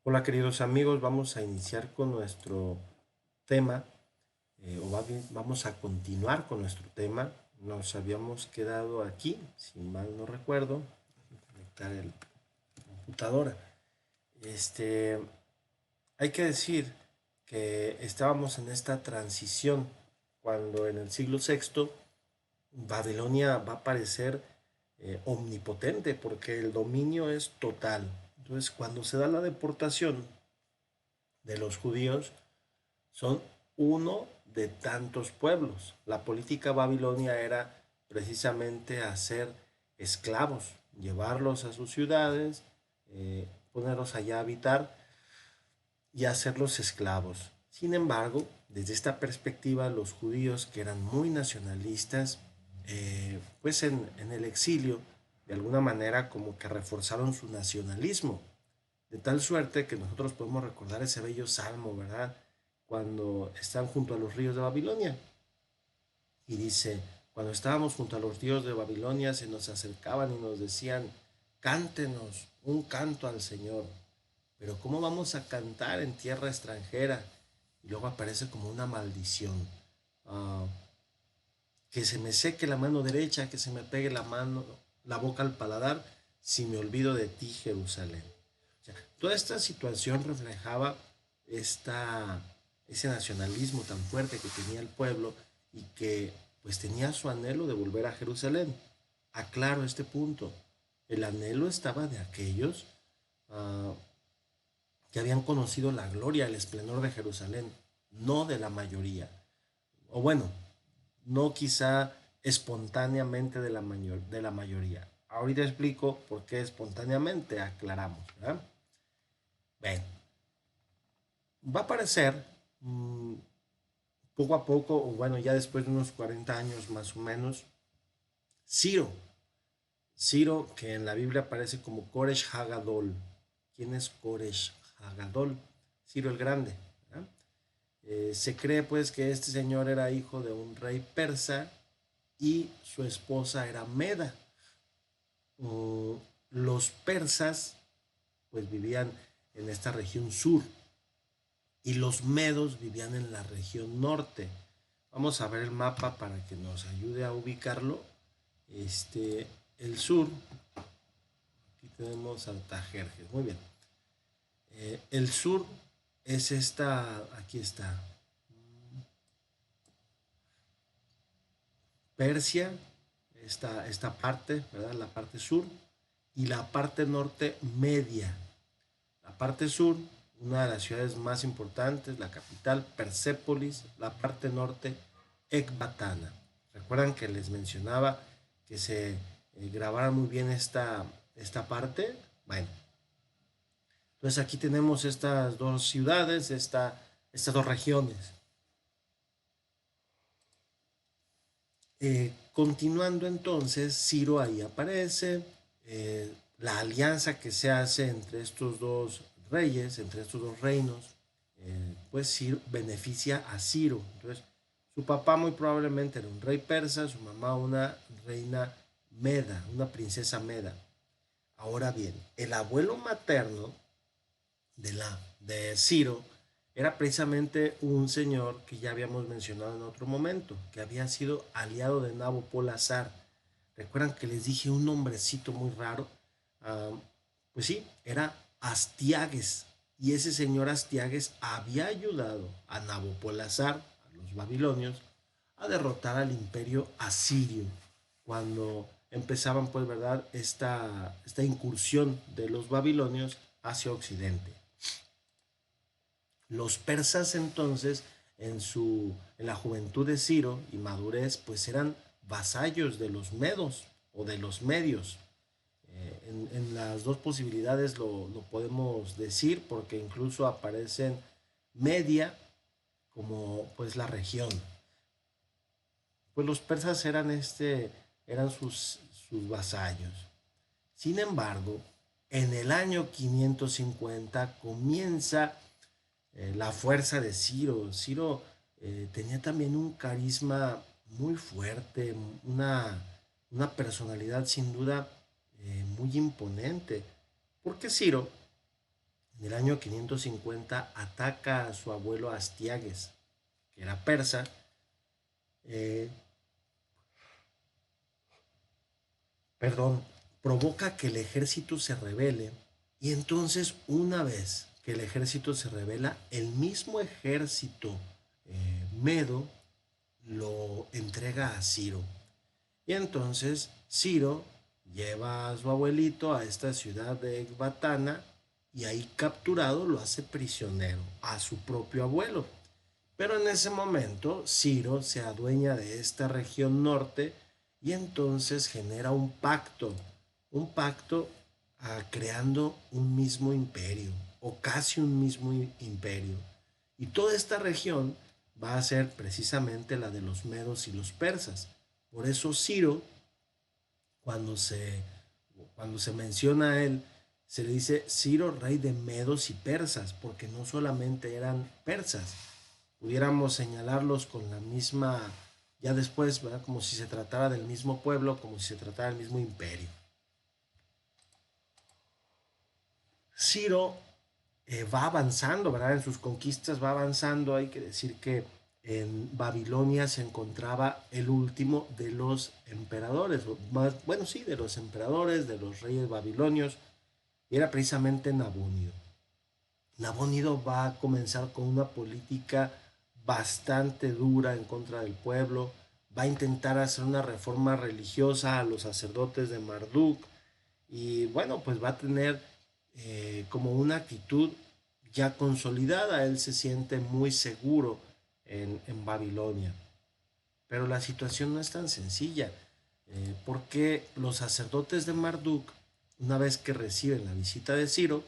Hola queridos amigos, vamos a iniciar con nuestro tema, vamos a continuar con nuestro tema. Nos habíamos quedado aquí, si mal no recuerdo, conectar el computadora. Este, Hay que decir que estábamos en esta transición cuando en el siglo sexto Babilonia va a parecer omnipotente porque el dominio es total. Entonces, cuando se da la deportación de los judíos, son uno de tantos pueblos. La política babilonia era precisamente hacer esclavos, llevarlos a sus ciudades, ponerlos allá a habitar y hacerlos esclavos. Sin embargo, desde esta perspectiva, los judíos que eran muy nacionalistas, pues en el exilio, de alguna manera como que reforzaron su nacionalismo. De tal suerte que nosotros podemos recordar ese bello salmo, ¿verdad? Cuando están junto a los ríos de Babilonia. Y dice, cuando estábamos junto a los ríos de Babilonia, se nos acercaban y nos decían, cántenos un canto al Señor. Pero ¿cómo vamos a cantar en tierra extranjera? Y luego aparece como una maldición. Ah, que se me seque la mano derecha, que se me pegue la boca al paladar, si me olvido de ti, Jerusalén. O sea, toda esta situación reflejaba esta, ese nacionalismo tan fuerte que tenía el pueblo y que pues tenía su anhelo de volver a Jerusalén. Aclaro este punto. El anhelo estaba de aquellos uh, que habían conocido la gloria, el esplendor de Jerusalén, no de la mayoría. O bueno, no quizá espontáneamente de la mayoría. Ahorita explico por qué espontáneamente, aclaramos, ¿verdad? Bien, va a aparecer poco a poco, o bueno, ya después de unos 40 años más o menos, Ciro. Ciro, que en la Biblia aparece como Koresh Hagadol. ¿Quién es Koresh Hagadol? Ciro el Grande. ¿Verdad? Se cree pues que este señor era hijo de un rey persa y su esposa era Meda. Los persas pues vivían en esta región sur y los medos vivían en la región norte. Vamos a ver el mapa para que nos ayude a ubicarlo. El sur, aquí tenemos Artajerjes, muy bien. El sur es aquí está, Persia, esta parte, ¿verdad? La parte sur, y la parte norte media. La parte sur, una de las ciudades más importantes, la capital, Persépolis, la parte norte, Ecbatana. Recuerdan que les mencionaba que se grabara muy bien esta parte. Bueno, entonces aquí tenemos estas dos ciudades, estas dos regiones. Continuando entonces, Ciro ahí aparece, la alianza que se hace entre estos dos reyes, entre estos dos reinos, pues Ciro beneficia a Ciro. Entonces, su papá muy probablemente era un rey persa, su mamá una reina meda, una princesa meda. Ahora bien, el abuelo materno de Ciro era precisamente un señor que ya habíamos mencionado en otro momento, que había sido aliado de Nabopolassar. Recuerdan que les dije un nombrecito muy raro. Uh, pues sí, era Astiages. Y ese señor Astiages había ayudado a Nabopolassar, a los babilonios, a derrotar al imperio asirio cuando empezaban, pues, verdad, esta incursión de los babilonios hacia Occidente. Los persas entonces, en la juventud de Ciro y madurez, pues eran vasallos de los medos o de los medios. En las dos posibilidades lo podemos decir porque incluso aparecen media como pues la región. Pues los persas eran sus vasallos. Sin embargo, en el año 550 comienza la fuerza de Ciro. Ciro tenía también un carisma muy fuerte, una personalidad sin duda muy imponente, porque Ciro en el año 550 ataca a su abuelo Astiages, que era persa, eh, perdón, provoca que el ejército se rebele y entonces una vez que el ejército se rebela, el mismo ejército medo lo entrega a Ciro. Y entonces Ciro lleva a su abuelito a esta ciudad de Ecbatana y ahí capturado lo hace prisionero a su propio abuelo. Pero en ese momento Ciro se adueña de esta región norte y entonces genera un pacto creando un mismo imperio o casi un mismo imperio. Y toda esta región va a ser precisamente la de los medos y los persas. Por eso Ciro, cuando se, cuando se menciona a él, se le dice Ciro, rey de medos y persas, porque no solamente eran persas, pudiéramos señalarlos con la misma, ya después, ¿verdad? Como si se tratara del mismo pueblo, como si se tratara del mismo imperio. Ciro va avanzando, ¿verdad? En sus conquistas va avanzando. Hay que decir que en Babilonia se encontraba el último de los emperadores, más, bueno, sí, de los emperadores, de los reyes babilonios, y era precisamente Nabónido. Nabónido va a comenzar con una política bastante dura en contra del pueblo, va a intentar hacer una reforma religiosa a los sacerdotes de Marduk y bueno, pues va a tener como una actitud ya consolidada, él se siente muy seguro en Babilonia. Pero la situación no es tan sencilla, porque los sacerdotes de Marduk, una vez que reciben la visita de Ciro,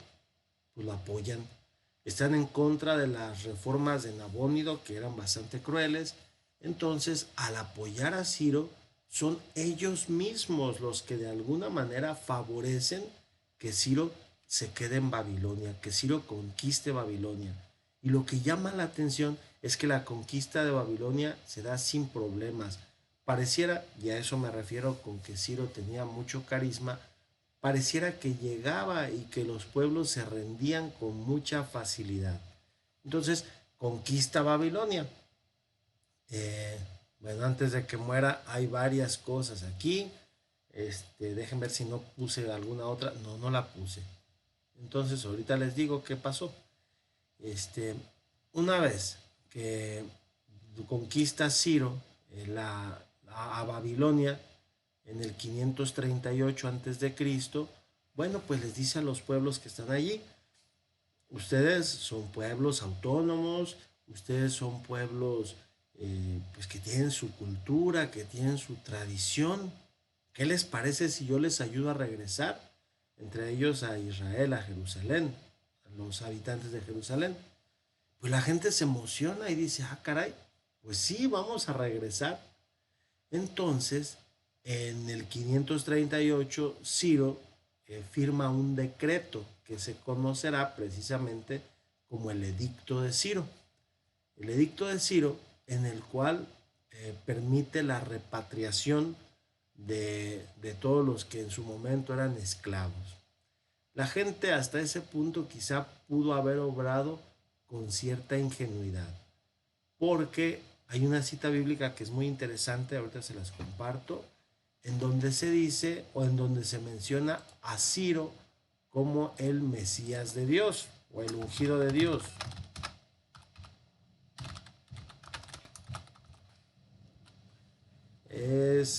pues lo apoyan. Están en contra de las reformas de Nabónido, que eran bastante crueles. Entonces, al apoyar a Ciro, son ellos mismos los que de alguna manera favorecen que Ciro se quede en Babilonia, que Ciro conquiste Babilonia. Y lo que llama la atención es que la conquista de Babilonia se da sin problemas. Pareciera, y a eso me refiero con que Ciro tenía mucho carisma, pareciera que llegaba y que los pueblos se rendían con mucha facilidad. Entonces, conquista Babilonia. Eh, bueno, antes de que muera hay varias cosas aquí. Dejen ver si no puse alguna otra. No, no la puse. Entonces, ahorita les digo qué pasó. Este, una vez que conquista Ciro a Babilonia en el 538 a.C., bueno, pues les dice a los pueblos que están allí, ustedes son pueblos autónomos, ustedes son pueblos pues que tienen su cultura, que tienen su tradición. ¿Qué les parece si yo les ayudo a regresar? Entre ellos a Israel, a Jerusalén, a los habitantes de Jerusalén. Pues la gente se emociona y dice, ah, caray, pues sí, vamos a regresar. Entonces, en el 538, Ciro firma un decreto que se conocerá precisamente como el Edicto de Ciro. El Edicto de Ciro, en el cual permite la repatriación de todos los que en su momento eran esclavos. La gente hasta ese punto quizá pudo haber obrado con cierta ingenuidad, porque hay una cita bíblica que es muy interesante, ahorita se las comparto, en donde se dice o en donde se menciona a Ciro como el Mesías de Dios o el ungido de Dios.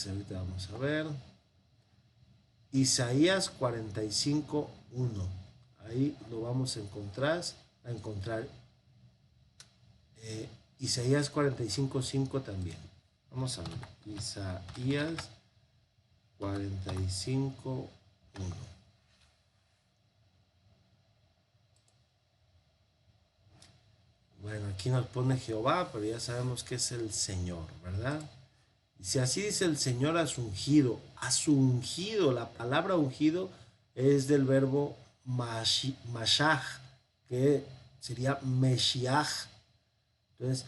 Ahorita vamos a ver, Isaías 45:1. Ahí lo vamos a encontrar Isaías 45:5 también. Vamos a ver, Isaías 45:1. Bueno, aquí nos pone Jehová, pero ya sabemos que es el Señor, ¿verdad? Si así dice el Señor a su ungido, la palabra ungido es del verbo mashach, que sería Meshiach. Entonces,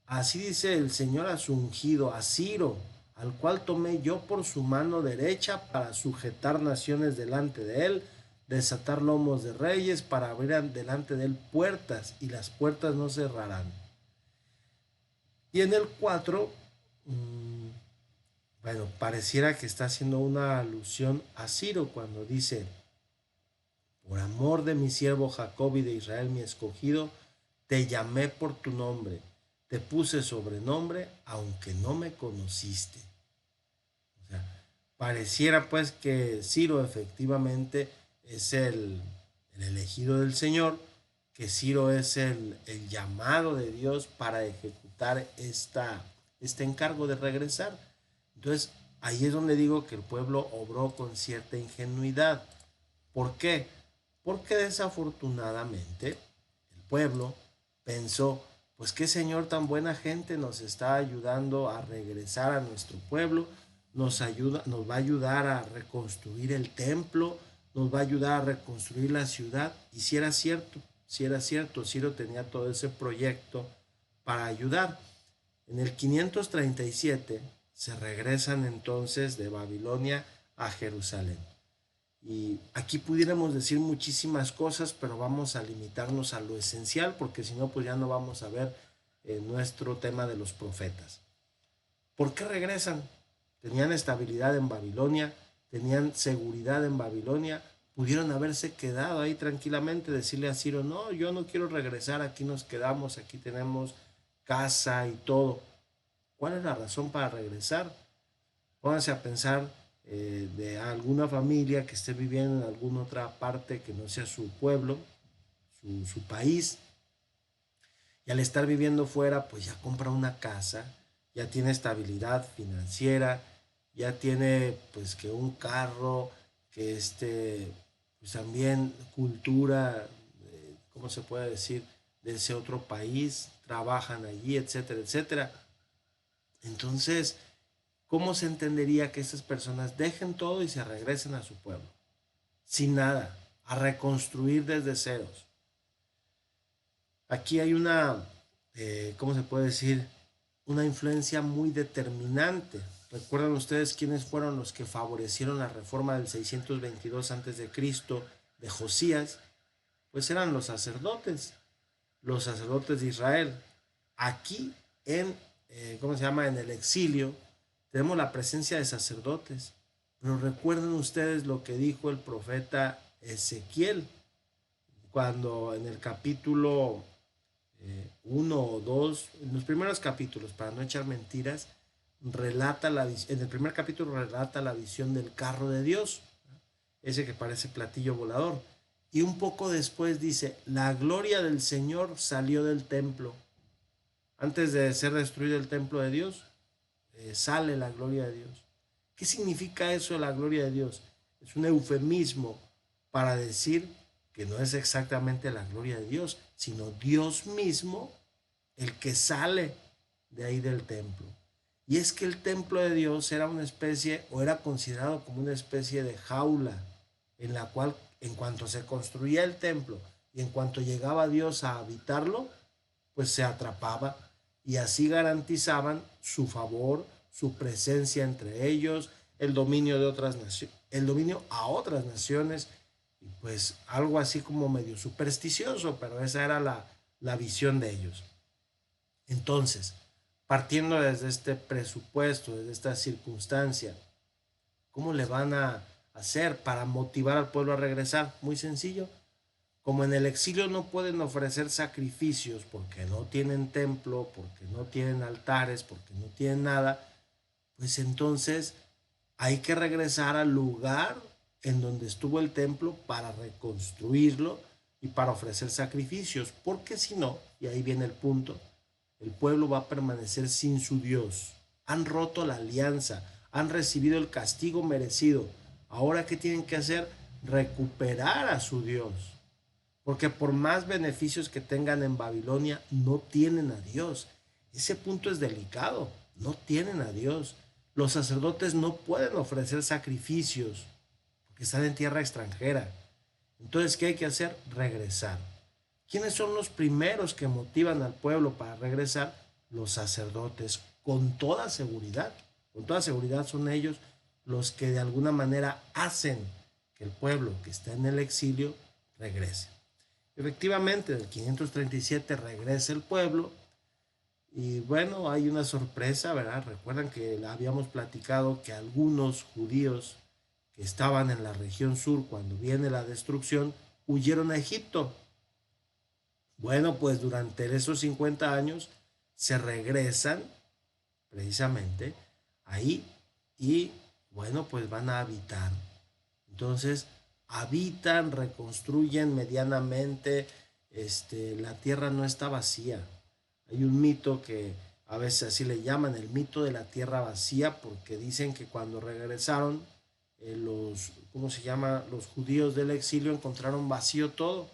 así dice el Señor a su ungido, a Ciro, al cual tomé yo por su mano derecha para sujetar naciones delante de él, desatar lomos de reyes para abrir delante de él puertas y las puertas no cerrarán. Y en el 4, bueno, pareciera que está haciendo una alusión a Ciro cuando dice: por amor de mi siervo Jacob y de Israel mi escogido, te llamé por tu nombre, te puse sobrenombre, aunque no me conociste. O sea, pareciera pues que Ciro efectivamente es el elegido del Señor, que Ciro es el llamado de Dios para ejecutar este encargo de regresar. Entonces, ahí es donde digo que el pueblo obró con cierta ingenuidad. ¿Por qué? Porque desafortunadamente el pueblo pensó, pues qué Señor tan buena gente nos está ayudando a regresar a nuestro pueblo, nos va a ayudar a reconstruir el templo, nos va a ayudar a reconstruir la ciudad. Y si era cierto, Ciro tenía todo ese proyecto para ayudar. En el 537 se regresan entonces de Babilonia a Jerusalén. Y aquí pudiéramos decir muchísimas cosas, pero vamos a limitarnos a lo esencial, porque si no, pues ya no vamos a ver nuestro tema de los profetas. ¿Por qué regresan? Tenían estabilidad en Babilonia, tenían seguridad en Babilonia, pudieron haberse quedado ahí tranquilamente, decirle a Ciro: no, yo no quiero regresar, aquí nos quedamos, aquí tenemos casa y todo. ¿Cuál es la razón para regresar? Pónganse a pensar de alguna familia que esté viviendo en alguna otra parte que no sea su pueblo, su país, y al estar viviendo fuera, pues ya compra una casa, ya tiene estabilidad financiera, ya tiene pues que un carro, que pues también cultura, ¿cómo se puede decir?, de ese otro país, trabajan allí, etcétera, etcétera. Entonces, ¿cómo se entendería que estas personas dejen todo y se regresen a su pueblo? Sin nada, a reconstruir desde ceros. Aquí hay ¿cómo se puede decir? Una influencia muy determinante. ¿Recuerdan ustedes quiénes fueron los que favorecieron la reforma del 622 a.C. de Josías? Pues eran los sacerdotes de Israel. Aquí ¿cómo se llama? En el exilio, tenemos la presencia de sacerdotes. Pero recuerden ustedes lo que dijo el profeta Ezequiel, cuando en el capítulo 1 o 2, en los primeros capítulos, para no echar mentiras, en el primer capítulo relata la visión del carro de Dios, ese que parece platillo volador. Y un poco después dice: la gloria del Señor salió del templo. Antes de ser destruido el templo de Dios, sale la gloria de Dios. ¿Qué significa eso de la gloria de Dios? Es un eufemismo para decir que no es exactamente la gloria de Dios, sino Dios mismo el que sale de ahí del templo. Y es que el templo de Dios era una especie, o era considerado como una especie de jaula, en la cual en cuanto se construía el templo y en cuanto llegaba Dios a habitarlo, pues se atrapaba, y así garantizaban su favor, su presencia entre ellos, el dominio de otras naciones, el dominio a otras naciones, y pues algo así como medio supersticioso, pero esa era la visión de ellos. Entonces, partiendo desde este presupuesto, desde esta circunstancia, ¿cómo le van a hacer para motivar al pueblo a regresar? Muy sencillo. Como en el exilio no pueden ofrecer sacrificios porque no tienen templo, porque no tienen altares, porque no tienen nada, pues entonces hay que regresar al lugar en donde estuvo el templo para reconstruirlo y para ofrecer sacrificios, porque si no, y ahí viene el punto, el pueblo va a permanecer sin su Dios. Han roto la alianza, han recibido el castigo merecido. Ahora, ¿qué tienen que hacer? Recuperar a su Dios. Porque por más beneficios que tengan en Babilonia, no tienen a Dios. Ese punto es delicado. No tienen a Dios. Los sacerdotes no pueden ofrecer sacrificios porque están en tierra extranjera. Entonces, ¿qué hay que hacer? Regresar. ¿Quiénes son los primeros que motivan al pueblo para regresar? Los sacerdotes, con toda seguridad. Con toda seguridad son ellos los que de alguna manera hacen que el pueblo que está en el exilio regrese. Efectivamente, en el 537 regresa el pueblo y bueno, hay una sorpresa, ¿verdad? Recuerdan que habíamos platicado que algunos judíos que estaban en la región sur cuando viene la destrucción huyeron a Egipto. Bueno, pues durante esos 50 años se regresan precisamente ahí y bueno, pues van a habitar. Entonces, habitan, reconstruyen medianamente, la tierra no está vacía. Hay un mito que a veces así le llaman el mito de la tierra vacía porque dicen que cuando regresaron ¿cómo se llama? Los judíos del exilio encontraron vacío todo.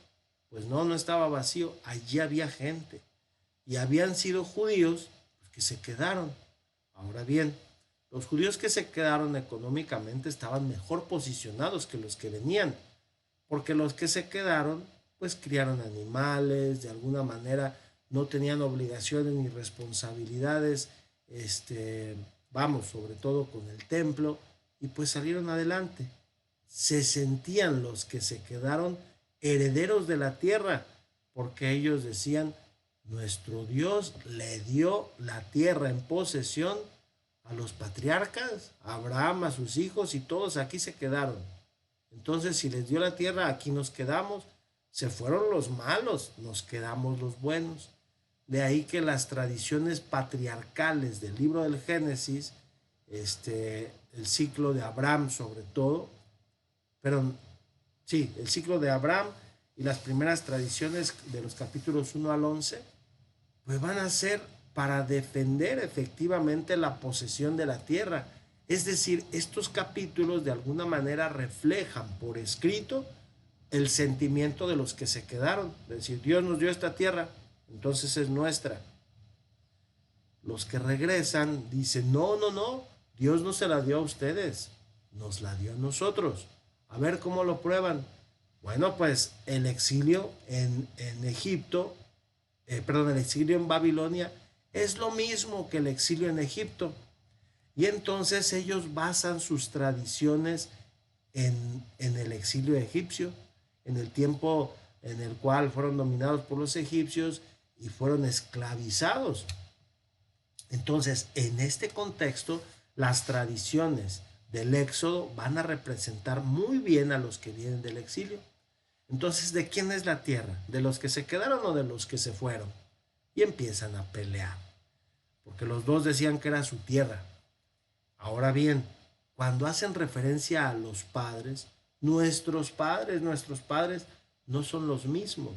Pues no, no estaba vacío, allí había gente y habían sido judíos que se quedaron. Ahora bien, los judíos que se quedaron económicamente estaban mejor posicionados que los que venían, porque los que se quedaron pues criaron animales, de alguna manera no tenían obligaciones ni responsabilidades, vamos, sobre todo con el templo, y pues salieron adelante. Se sentían los que se quedaron herederos de la tierra, porque ellos decían, nuestro Dios le dio la tierra en posesión a los patriarcas, a Abraham, a sus hijos, y todos aquí se quedaron. Entonces, si les dio la tierra, aquí nos quedamos. Se fueron los malos, nos quedamos los buenos. De ahí que las tradiciones patriarcales del libro del Génesis, el ciclo de Abraham sobre todo, pero sí, el ciclo de Abraham y las primeras tradiciones de los capítulos 1 al 11, pues van a ser para defender efectivamente la posesión de la tierra. Es decir, estos capítulos de alguna manera reflejan por escrito el sentimiento de los que se quedaron. Es decir, Dios nos dio esta tierra, entonces es nuestra. Los que regresan dicen, no, no, no, Dios no se la dio a ustedes, nos la dio a nosotros. A ver cómo lo prueban. Bueno, pues el exilio en Egipto, el exilio en Babilonia es lo mismo que el exilio en Egipto. Y entonces ellos basan sus tradiciones en el exilio egipcio, en el tiempo en el cual fueron dominados por los egipcios y fueron esclavizados. Entonces, en este contexto, las tradiciones del éxodo van a representar muy bien a los que vienen del exilio. Entonces, ¿de quién es la tierra? ¿De los que se quedaron o de los que se fueron? Y empiezan a pelear, porque los dos decían que era su tierra. Ahora bien, cuando hacen referencia a los padres, nuestros padres no son los mismos,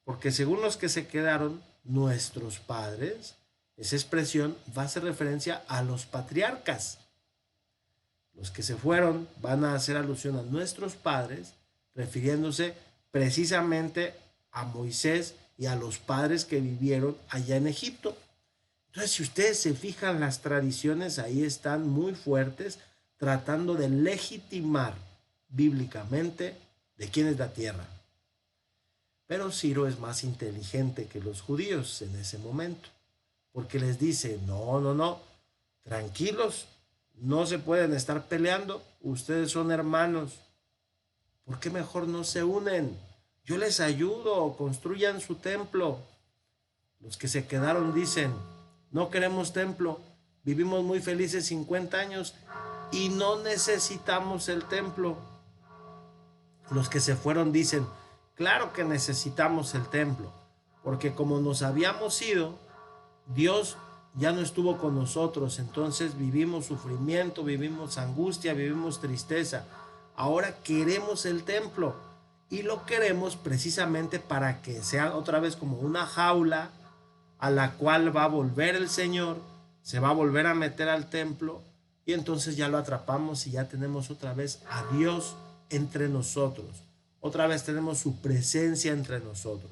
porque según los que se quedaron, nuestros padres, esa expresión va a hacer referencia a los patriarcas. Los que se fueron van a hacer alusión a nuestros padres, refiriéndose precisamente a Moisés y a los padres que vivieron allá en Egipto. Entonces, si ustedes se fijan, las tradiciones ahí están muy fuertes, tratando de legitimar bíblicamente de quién es la tierra. Pero Ciro es más inteligente que los judíos en ese momento, porque les dice, no, no, no, tranquilos, no se pueden estar peleando, ustedes son hermanos, ¿por qué mejor no se unen? Yo les ayudo, construyan su templo. Los que se quedaron dicen, no queremos templo, vivimos muy felices 50 años y no necesitamos el templo. Los que se fueron dicen, claro que necesitamos el templo, porque como nos habíamos ido, Dios ya no estuvo con nosotros, entonces vivimos sufrimiento, vivimos angustia, vivimos tristeza. Ahora queremos el templo y lo queremos precisamente para que sea otra vez como una jaula a la cual va a volver el Señor, se va a volver a meter al templo y entonces ya lo atrapamos y ya tenemos otra vez a Dios entre nosotros. Otra vez tenemos su presencia entre nosotros.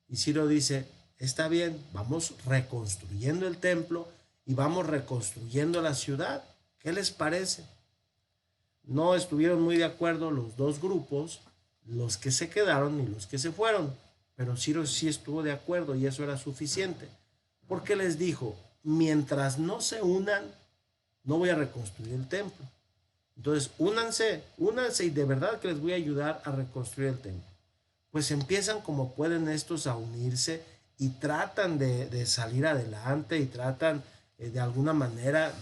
Y Ciro dice, está bien, vamos reconstruyendo el templo y vamos reconstruyendo la ciudad. ¿Qué les parece? No estuvieron muy de acuerdo los dos grupos, los que se quedaron y los que se fueron. Pero Ciro sí estuvo de acuerdo y eso era suficiente. Porque les dijo, mientras no se unan, no voy a reconstruir el templo. Entonces, únanse y de verdad que les voy a ayudar a reconstruir el templo. Pues empiezan como pueden estos a unirse y tratan de salir adelante y tratan de alguna manera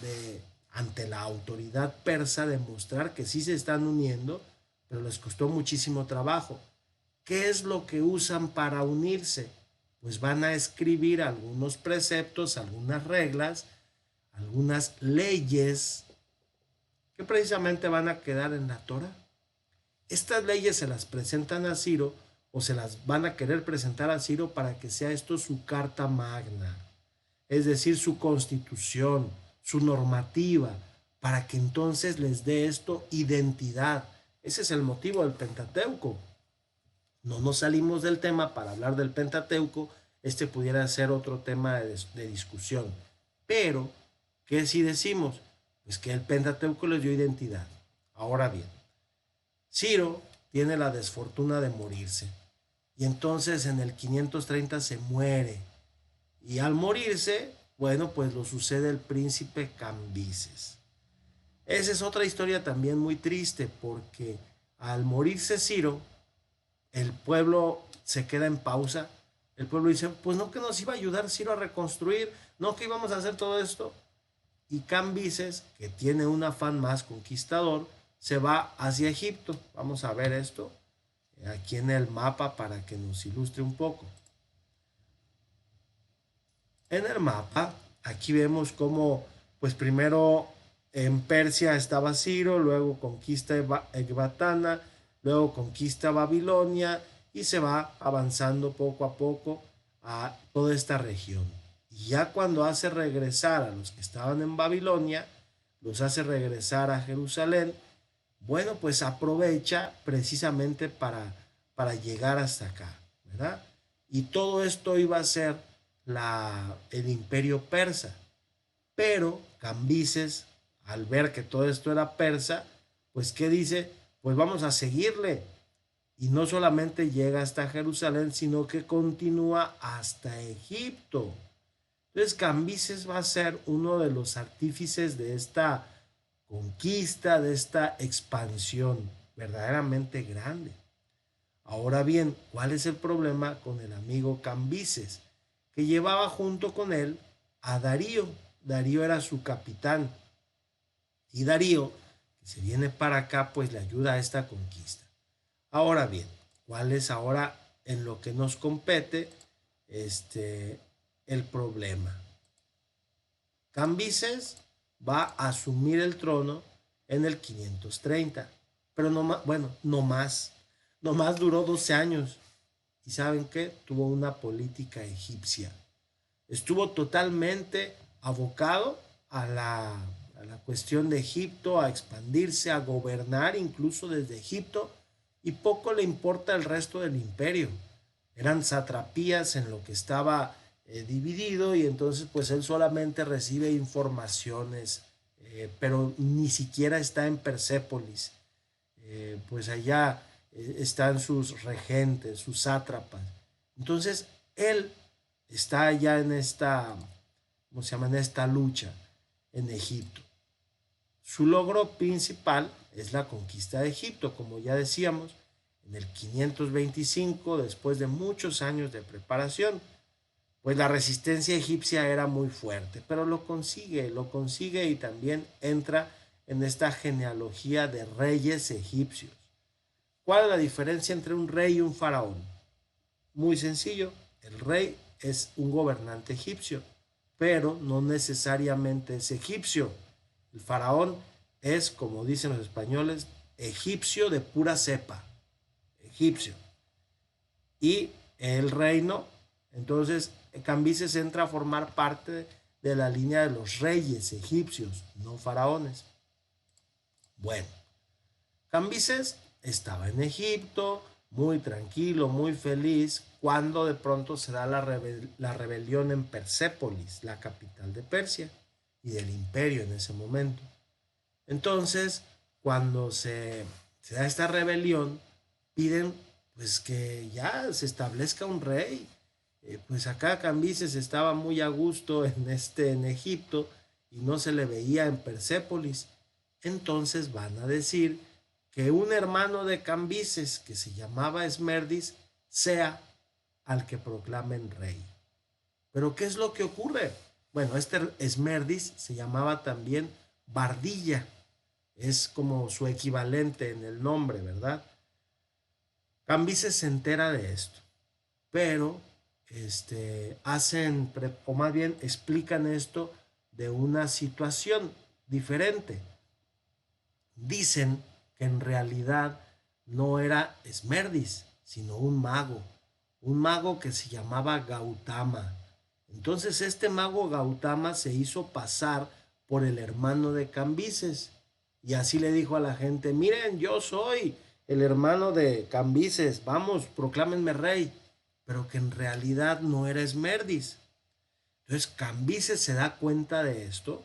ante la autoridad persa, demostrar que sí se están uniendo, pero les costó muchísimo trabajo. ¿Qué es lo que usan para unirse? Pues van a escribir algunos preceptos, algunas reglas, algunas leyes que precisamente van a quedar en la Torah. Estas leyes se las presentan a Ciro o se las van a querer presentar a Ciro para que sea esto su carta magna, es decir, su constitución, su normativa, para que entonces les dé esto identidad. Ese es el motivo del Pentateuco. No nos salimos del tema para hablar del Pentateuco, este pudiera ser otro tema de discusión. Pero, ¿qué si decimos? Pues que el Pentateuco les dio identidad. Ahora bien, Ciro tiene la desfortuna de morirse. Y entonces en el 530 se muere. Y al morirse, bueno, pues lo sucede el príncipe Cambises. Esa es otra historia también muy triste porque al morirse Ciro, el pueblo se queda en pausa. El pueblo dice, pues no que nos iba a ayudar Ciro a reconstruir, no que íbamos a hacer todo esto. Y Cambises, que tiene un afán más conquistador, se va hacia Egipto. Vamos a ver esto aquí en el mapa para que nos ilustre un poco. En el mapa, aquí vemos cómo, pues primero en Persia estaba Ciro, luego conquista Ecbatana, luego conquista Babilonia y se va avanzando poco a poco a toda esta región. Y ya cuando hace regresar a los que estaban en Babilonia, los hace regresar a Jerusalén, bueno, pues aprovecha precisamente para llegar hasta acá, ¿verdad? Y todo esto iba a ser el imperio persa. Pero Cambises, al ver que todo esto era persa, pues ¿qué dice? Pues vamos a seguirle. Y no solamente llega hasta Jerusalén, sino que continúa hasta Egipto. Entonces Cambises va a ser uno de los artífices de esta conquista, de esta expansión verdaderamente grande. Ahora bien, ¿cuál es el problema con el amigo Cambises? Que llevaba junto con él a Darío. Darío era su capitán. Y Darío, que se viene para acá, pues le ayuda a esta conquista. Ahora bien, ¿cuál es ahora en lo que nos compete el problema? Cambises va a asumir el trono en el 530, pero no más duró 12 años. ¿Y saben qué? Tuvo una política egipcia. Estuvo totalmente abocado a la cuestión de Egipto, a expandirse, a gobernar incluso desde Egipto, y poco le importa el resto del imperio. Eran satrapías en lo que estaba dividido, y entonces pues él solamente recibe informaciones, pero ni siquiera está en Persépolis. Pues allá están sus regentes, sus sátrapas. Entonces él está allá en esta, ¿cómo se llama? En esta lucha en Egipto. Su logro principal es la conquista de Egipto, como ya decíamos, en el 525, después de muchos años de preparación. Pues la resistencia egipcia era muy fuerte, pero lo consigue y también entra en esta genealogía de reyes egipcios. ¿Cuál es la diferencia entre un rey y un faraón? Muy sencillo, el rey es un gobernante egipcio, pero no necesariamente es egipcio. El faraón es, como dicen los españoles, egipcio de pura cepa, egipcio. Y el reino, entonces Cambises entra a formar parte de la línea de los reyes egipcios, no faraones. Bueno, Cambises estaba en Egipto, muy tranquilo, muy feliz, cuando de pronto se da la rebelión en Persépolis, la capital de Persia y del imperio en ese momento. Entonces, cuando se da esta rebelión, piden pues que ya se establezca un rey. Pues acá Cambises estaba muy a gusto en Egipto y no se le veía en Persépolis. entonces van a decir que un hermano de Cambises que se llamaba Esmerdis sea al que proclamen rey. Pero ¿qué es lo que ocurre? Bueno, este Esmerdis se llamaba también Bardilla, es como su equivalente en el nombre, ¿verdad? Cambises se entera de esto, pero hacen, o más bien explican esto de una situación diferente. Dicen que en realidad no era Esmerdis, sino un mago que se llamaba Gautama. Entonces este mago Gautama se hizo pasar por el hermano de Cambises y así le dijo a la gente, miren, yo soy el hermano de Cambises, vamos, proclámenme rey, pero que en realidad no era Esmerdis. Entonces Cambises se da cuenta de esto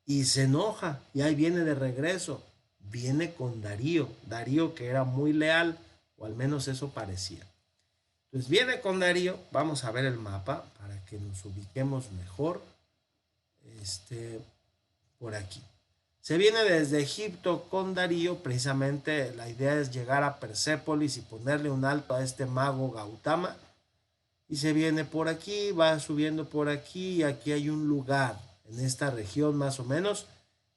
y se enoja y ahí viene de regreso. Viene con Darío, Darío que era muy leal, o al menos eso parecía. Entonces viene con Darío, vamos a ver el mapa para que nos ubiquemos mejor. Por aquí. Se viene desde Egipto con Darío, precisamente la idea es llegar a Persépolis y ponerle un alto a este mago Gautama. Y se viene por aquí, va subiendo por aquí y aquí hay un lugar en esta región más o menos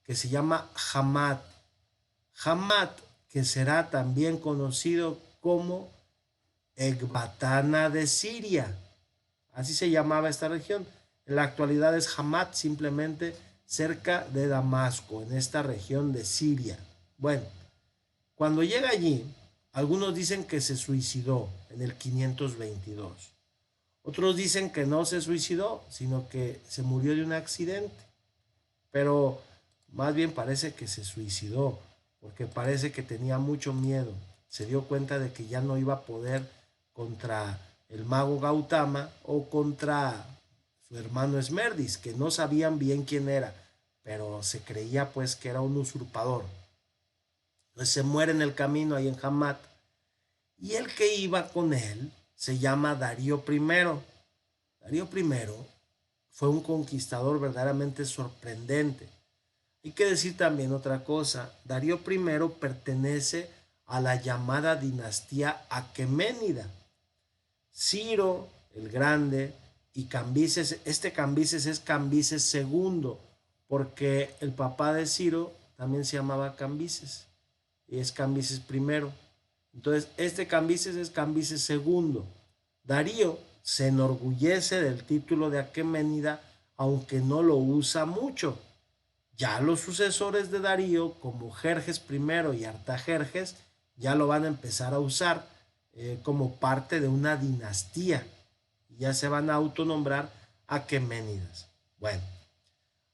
que se llama Hamat. Hamat, que será también conocido como Ecbatana de Siria. Así se llamaba esta región. En la actualidad es Hamat, simplemente cerca de Damasco, en esta región de Siria. Bueno, cuando llega allí, algunos dicen que se suicidó en el 522. Otros dicen que no se suicidó, sino que se murió de un accidente. Pero más bien parece que se suicidó, porque parece que tenía mucho miedo. Se dio cuenta de que ya no iba a poder contra el mago Gautama o contra su hermano Esmerdis, que no sabían bien quién era, pero se creía pues que era un usurpador. Entonces se muere en el camino ahí en Hamat. Y el que iba con él se llama Darío I. Darío I fue un conquistador verdaderamente sorprendente. Hay que decir también otra cosa. Darío I pertenece a la llamada dinastía aqueménida. Ciro el Grande y Cambises, este Cambises es Cambises II, porque el papá de Ciro también se llamaba Cambises y es Cambises I. Entonces, este Cambises es Cambises II. Darío se enorgullece del título de Aqueménida, aunque no lo usa mucho. Ya los sucesores de Darío, como Jerjes I y Artajerjes, ya lo van a empezar a usar como parte de una dinastía. Ya se van a autonombrar Aqueménidas. Bueno,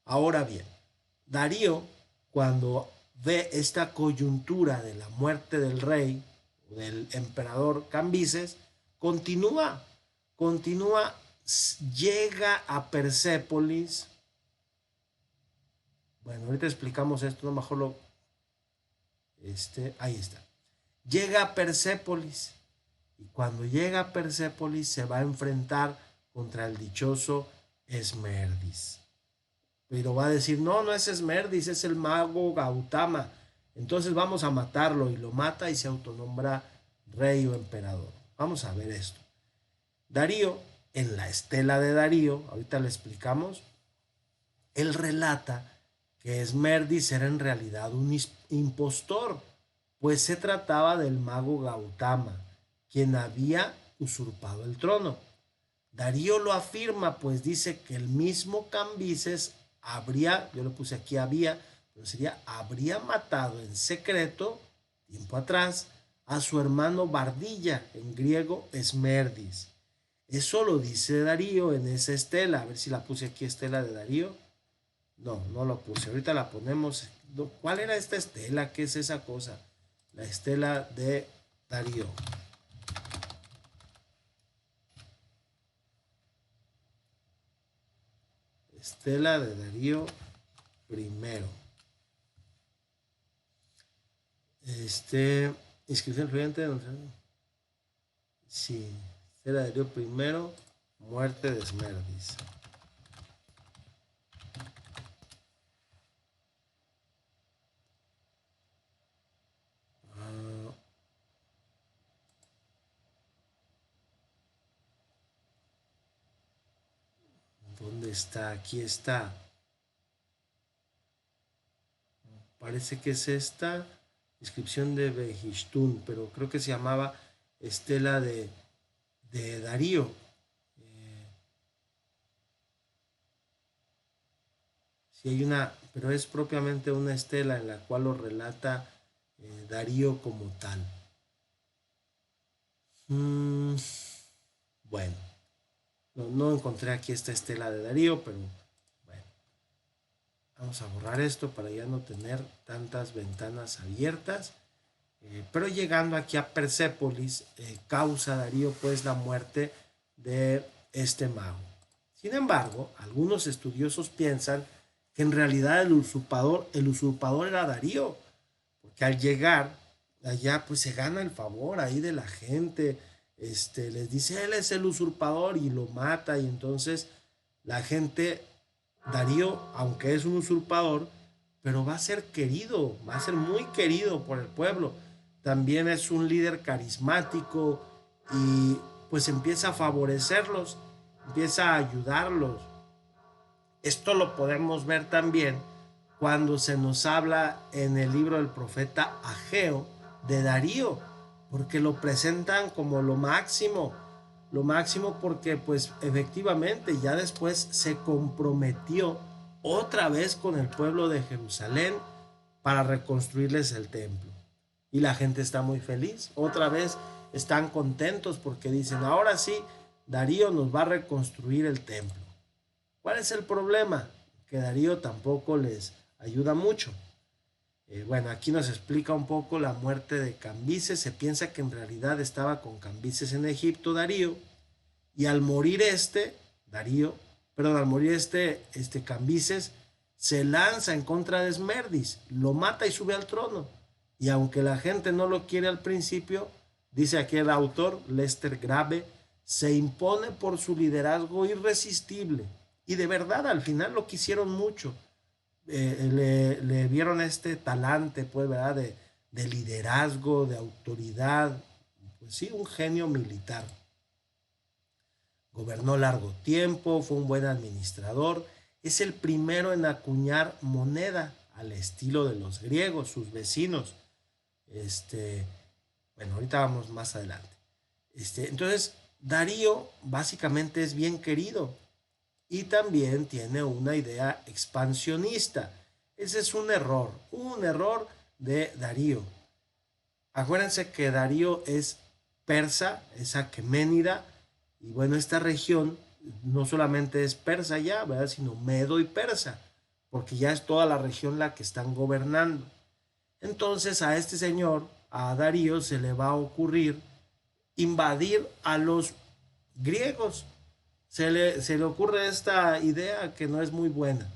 ahora bien, Darío, cuando ve esta coyuntura de la muerte del rey, del emperador Cambises, continúa, llega a Persépolis. Bueno, ahorita explicamos esto, no mejor lo, ahí está. Llega a Persépolis y cuando llega a Persépolis se va a enfrentar contra el dichoso Esmerdis. Pero va a decir, no, no es Esmerdis, es el mago Gautama. Entonces vamos a matarlo y lo mata y se autonombra rey o emperador. Vamos a ver esto. Darío, en la estela de Darío, ahorita le explicamos, él relata que Esmerdis era en realidad un impostor, pues se trataba del mago Gautama, quien había usurpado el trono. Darío lo afirma, pues dice que el mismo Cambises habría, yo lo puse aquí había, pero sería habría matado en secreto, tiempo atrás, a su hermano Bardilla, en griego Esmerdis. Eso lo dice Darío en esa estela, a ver si la puse aquí, estela de Darío. No, no lo puse. Ahorita la ponemos. ¿Cuál era esta estela? ¿Qué es esa cosa? La estela de Darío. Estela de Darío primero. Inscripción fluyente. Sí. Estela de Darío primero. Muerte de Esmerdis. ¿Dónde está? Aquí está. Parece que es esta inscripción de Behistún, pero creo que se llamaba estela de Darío. Sí hay una, pero es propiamente una estela en la cual lo relata Darío como tal. Mm, bueno, no encontré aquí esta estela de Darío, pero bueno, vamos a borrar esto para ya no tener tantas ventanas abiertas. Pero llegando aquí a Persépolis, causa Darío pues la muerte de este mago. Sin embargo, algunos estudiosos piensan que en realidad el usurpador era Darío, porque al llegar allá pues se gana el favor ahí de la gente, les dice él es el usurpador y lo mata, y entonces la gente, Darío, aunque es un usurpador, pero va a ser querido, va a ser muy querido por el pueblo. También es un líder carismático y pues empieza a favorecerlos, empieza a ayudarlos. Esto lo podemos ver también cuando se nos habla en el libro del profeta Ageo de Darío, porque lo presentan como lo máximo porque pues efectivamente ya después se comprometió otra vez con el pueblo de Jerusalén para reconstruirles el templo. Y la gente está muy feliz, otra vez están contentos porque dicen, ahora sí, Darío nos va a reconstruir el templo. ¿Cuál es el problema? Que Darío tampoco les ayuda mucho. Bueno, aquí nos explica un poco la muerte de Cambises. Se piensa que en realidad estaba con Cambises en Egipto, Darío, y al morir al morir Cambises, se lanza en contra de Esmerdis, lo mata y sube al trono. Y aunque la gente no lo quiere al principio, dice aquí el autor, Lester Grave, se impone por su liderazgo irresistible. Y de verdad, al final lo quisieron mucho. Le vieron este talante, pues, ¿verdad? De liderazgo, de autoridad. Pues sí, un genio militar. Gobernó largo tiempo, fue un buen administrador. Es el primero en acuñar moneda al estilo de los griegos, sus vecinos. Bueno, ahorita vamos más adelante. Entonces, Darío básicamente es bien querido y también tiene una idea expansionista. Ese es un error de Darío. Acuérdense que Darío es persa, es aqueménida, y bueno, esta región no solamente es persa ya, ¿verdad? Sino medo y persa, porque ya es toda la región la que están gobernando. Entonces a este señor, a Darío, se le va a ocurrir invadir a los griegos. Se le ocurre esta idea que no es muy buena.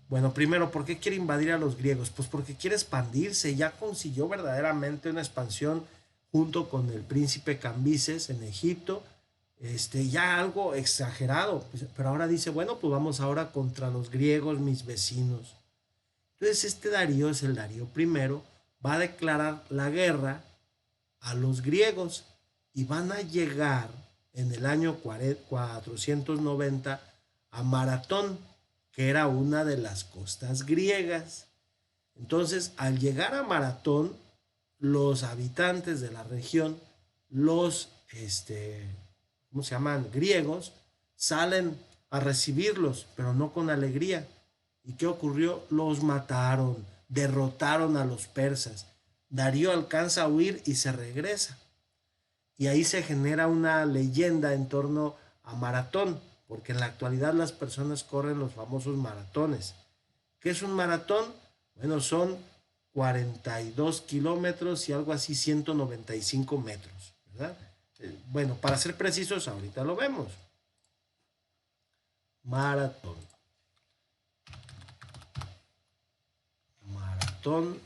Bueno, primero, ¿por qué quiere invadir a los griegos? Pues porque quiere expandirse. Ya consiguió verdaderamente una expansión junto con el príncipe Cambises en Egipto. Ya algo exagerado. Pero ahora dice, bueno, pues vamos ahora contra los griegos, mis vecinos. Entonces este Darío es el Darío primero, va a declarar la guerra a los griegos y van a llegar en el año 490 a Maratón, que era una de las costas griegas. Entonces, al llegar a Maratón, los habitantes de la región, los, ¿cómo se llaman? Griegos, salen a recibirlos, pero no con alegría. ¿Y qué ocurrió? Los mataron, derrotaron a los persas. Darío alcanza a huir y se regresa. Y ahí se genera una leyenda en torno a Maratón, porque en la actualidad las personas corren los famosos maratones. ¿Qué es un maratón? Bueno, son 42 kilómetros y algo así, 195 metros, ¿verdad? Bueno, para ser precisos, ahorita lo vemos. Maratón. Maratón.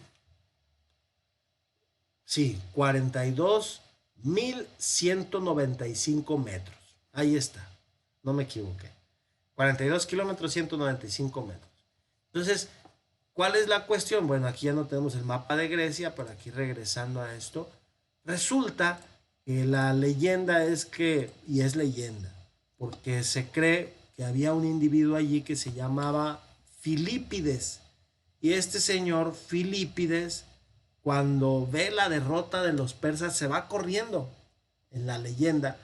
Sí, 42.195 metros. Ahí está. No me equivoqué. 42 kilómetros, 195 metros. Entonces, ¿cuál es la cuestión? Bueno, aquí ya no tenemos el mapa de Grecia, pero aquí regresando a esto, resulta que la leyenda es que, y es leyenda, porque se cree que había un individuo allí que se llamaba Filípides. Y este señor Filípides, cuando ve la derrota de los persas, se va corriendo, en la leyenda,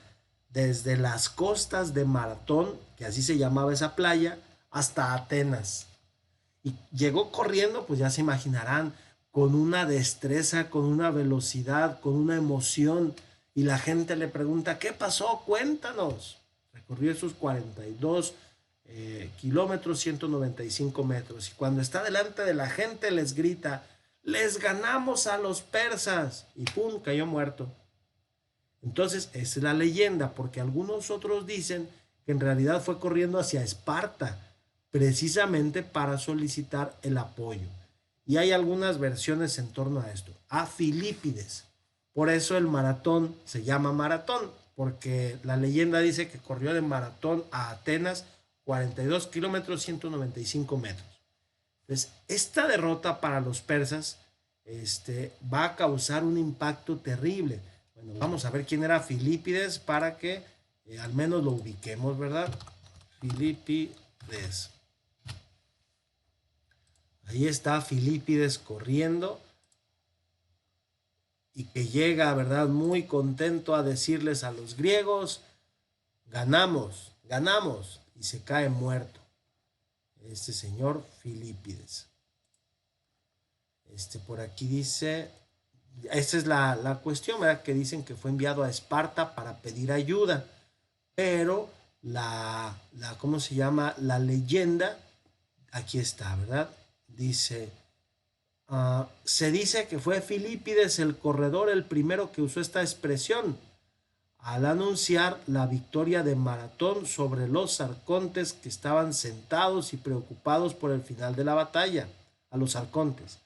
desde las costas de Maratón, que así se llamaba esa playa, hasta Atenas. Y llegó corriendo, pues ya se imaginarán, con una destreza, con una velocidad, con una emoción. Y la gente le pregunta, ¿qué pasó? Cuéntanos. Recorrió esos 42 kilómetros, 195 metros. Y cuando está delante de la gente les grita, les ganamos a los persas. Y ¡pum!, cayó muerto. Entonces, esa es la leyenda, porque algunos otros dicen que en realidad fue corriendo hacia Esparta, precisamente para solicitar el apoyo. Y hay algunas versiones en torno a esto. A Filípides. Por eso el maratón se llama maratón, porque la leyenda dice que corrió de Maratón a Atenas 42 kilómetros, 195 metros. Entonces, esta derrota para los persas va a causar un impacto terrible. Bueno, vamos a ver quién era Filípides para que al menos lo ubiquemos, ¿verdad? Filípides. Ahí está Filípides corriendo y que llega, ¿verdad?, muy contento a decirles a los griegos, ganamos, ganamos, y se cae muerto este señor Filípides. Por aquí dice, esta es la cuestión, ¿verdad?, que dicen que fue enviado a Esparta para pedir ayuda, pero ¿cómo se llama? La leyenda, aquí está, ¿verdad? Dice, se dice que fue Filípides el corredor el primero que usó esta expresión al anunciar la victoria de Maratón sobre los arcontes que estaban sentados y preocupados por el final de la batalla. A los arcontes,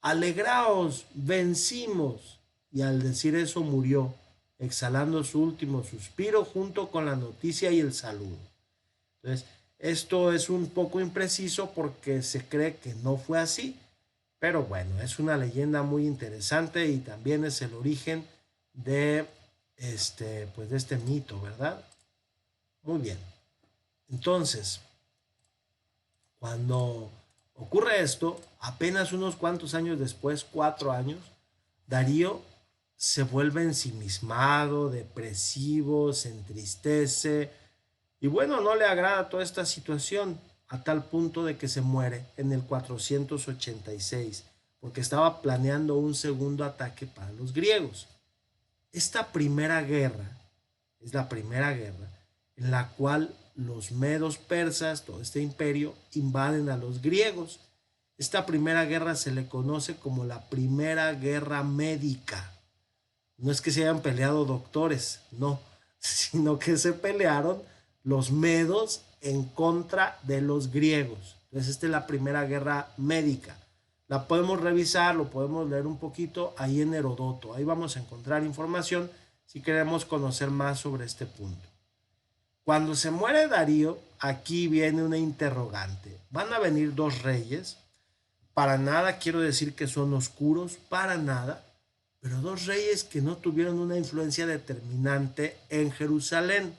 alegraos, vencimos. Y al decir eso murió, exhalando su último suspiro junto con la noticia y el saludo. Entonces, esto es un poco impreciso porque se cree que no fue así, pero bueno, es una leyenda muy interesante y también es el origen de pues de este mito, ¿verdad? Muy bien. Entonces, cuando ocurre esto, apenas unos cuantos años después, 4 años, Darío se vuelve ensimismado, depresivo, se entristece y bueno, no le agrada toda esta situación a tal punto de que se muere en el 486 porque estaba planeando un segundo ataque para los griegos. Esta primera guerra es la primera guerra en la cual los medos persas, todo este imperio, invaden a los griegos. Esta primera guerra se le conoce como la Primera Guerra Médica. No es que se hayan peleado doctores, no, sino que se pelearon los medos en contra de los griegos. Entonces, esta es la Primera Guerra Médica. La podemos revisar, lo podemos leer un poquito ahí en Herodoto. Ahí vamos a encontrar información si queremos conocer más sobre este punto. Cuando se muere Darío, aquí viene una interrogante. ¿Van a venir 2 reyes? Para nada quiero decir que son oscuros, para nada, pero 2 reyes que no tuvieron una influencia determinante en Jerusalén.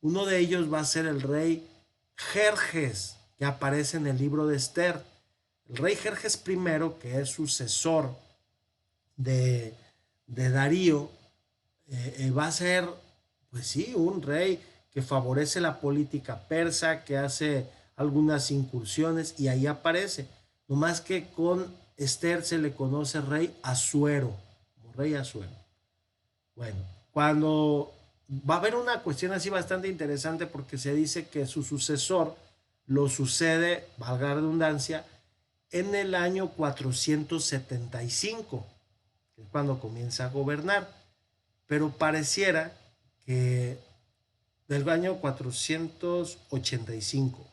Uno de ellos va a ser el rey Jerjes, que aparece en el libro de Esther. El rey Jerjes I, que es sucesor de Darío, va a ser, pues sí, un rey que favorece la política persa, que hace algunas incursiones y ahí aparece. No más que con Esther se le conoce rey Asuero, como rey Asuero. Bueno, cuando va a haber una cuestión así bastante interesante porque se dice que su sucesor lo sucede, valga la redundancia, en el año 475, que es cuando comienza a gobernar, pero pareciera que del año 485,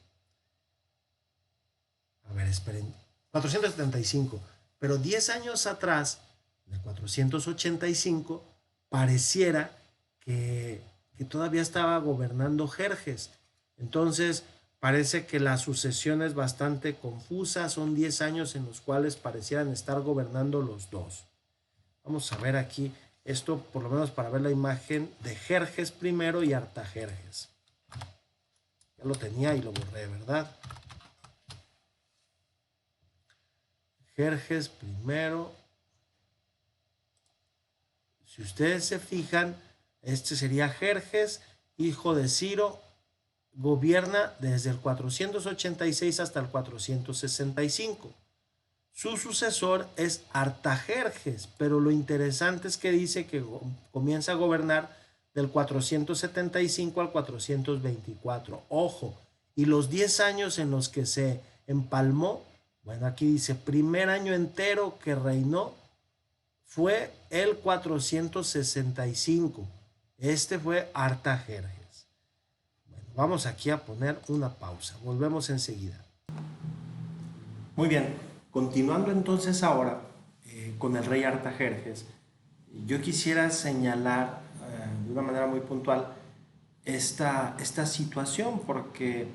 a ver, esperen, 475, pero 10 años atrás, del 485, pareciera que todavía estaba gobernando Jerjes. Entonces, parece que la sucesión es bastante confusa, son 10 años en los cuales parecieran estar gobernando los dos. Vamos a ver aquí esto, por lo menos para ver la imagen de Jerjes I y Artajerjes. Ya lo tenía y lo borré, ¿verdad? Jerjes primero. Si ustedes se fijan, este sería Jerjes, hijo de Ciro, gobierna desde el 486 hasta el 465. Su sucesor es Artajerjes, pero lo interesante es que dice que comienza a gobernar del 475 al 424. Ojo, y los 10 años en los que se empalmó, bueno, aquí dice, primer año entero que reinó fue el 465. Este fue Artajerjes. Bueno, vamos aquí a poner una pausa. Volvemos enseguida. Muy bien, continuando entonces ahora con el rey Artajerjes, yo quisiera señalar de una manera muy puntual esta situación, porque